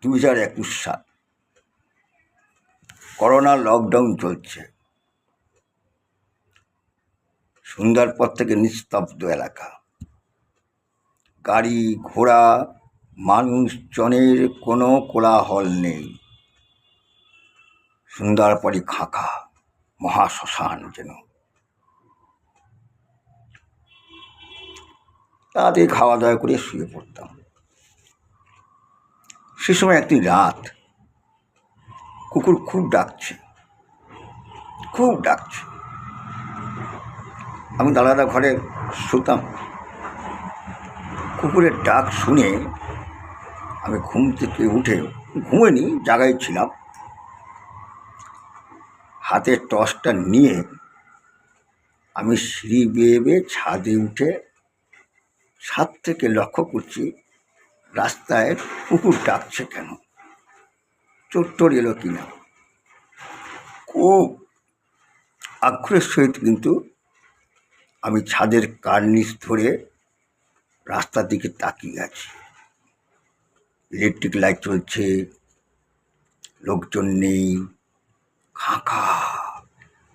2021 সাল, corona lockdown চলছে। সন্ধ্যার পর থেকে নিস্তব্ধ এলাকা, গাড়ি ঘোড়া মানুষজনের কোনো কোলাহল নেই। সন্ধ্যার পরই ফাঁকা, মহাশ্মশান যেন। তাড়াতাড়ি খাওয়া দাওয়া করে শুয়ে পড়তাম। সে সময় একদিন রাত, কুকুর খুব ডাকছে। আমি দাদাদা ঘরে শুতাম। কুকুরের ডাক শুনে আমি ঘুম থেকে উঠে, ঘুমিনি, জায়গায় ছিলাম, হাতে টর্চটা নিয়ে আমি সিঁড়ি বেয়ে বেয়ে ছাদে উঠে ছাদ থেকে লক্ষ্য করছি রাস্তায় কুকুর ডাকছে কেন, চোর এলো কিনা। খুব আগ্রহের সহিত কিন্তু আমি ছাদের কার্নিশ ধরে রাস্তার দিকে তাকিয়ে আছি। ইলেকট্রিক লাইট চলছে, লোকজন নেই, ফাঁকা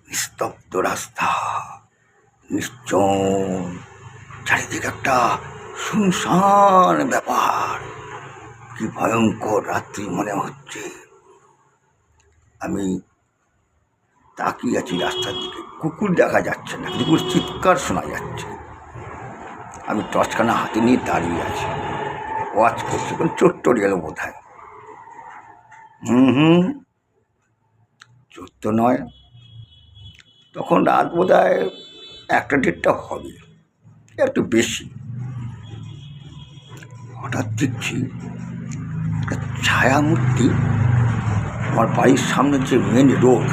নিস্তব্ধ রাস্তা, নিশ্চন, চারিদিকে একটা শুনশান ব্যাপার। কি ভয়ঙ্কর রাত্রি মনে হচ্ছে। আমি তাকিয়ে আছি রাস্তার দিকে, কুকুর দেখা যাচ্ছে না, কুকুর চিৎকার শোনা যাচ্ছে। আমি টর্চখানা হাতে নিয়ে দাঁড়িয়ে আছি, ওয়াচ করছি, কোন চোর এলো বোধ হয়। চোর তো নয়, তখন রাত বোধ হয় 1টা-1:30 হবে, একটু বেশি। হঠাৎ দেখছি একটা ছায়ামূর্তি আমার বাড়ির সামনে যে মেন রোড,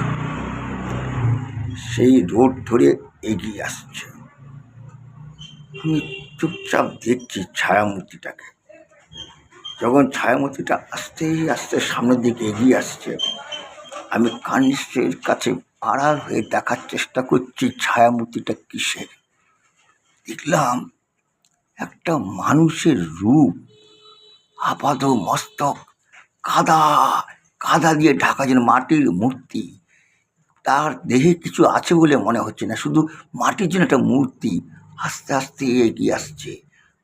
সেই রোড ধরে এগিয়ে আসছে। আমি চুপচাপ দেখছি ছায়ামূর্তিটাকে। যখন ছায়ামূর্তিটা আস্তে আস্তে সামনের দিকে এগিয়ে আসছে, আমি কার্নিশের কাছে আড়াল হয়ে দেখার চেষ্টা করছি ছায়ামূর্তিটা কিসের। দেখলাম একটা মানুষের রূপ, আপাত মস্তক, কাদা দিয়ে ঢাকা, যেন মাটির মূর্তি। তার দেহে কিছু আছে বলে মনে হচ্ছে না, শুধু মাটির জন্য একটা মূর্তি আস্তে আস্তে এগিয়ে আসছে।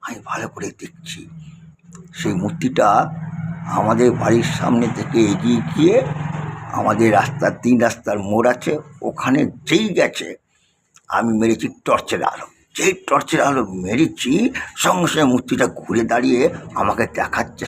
আমি ভালো করে দেখছি, সেই মূর্তিটা আমাদের বাড়ির সামনে থেকে এগিয়ে গিয়ে আমাদের রাস্তার 3 রাস্তার মোড় আছে, ওখানে যেই গেছে আমি মেরেছি টর্চের আলো। যেই টর্চের আলো মেরেছি, সঙ্গে সঙ্গে মূর্তিটা ঘুরে দাঁড়িয়ে আমাকে দেখাচ্ছে।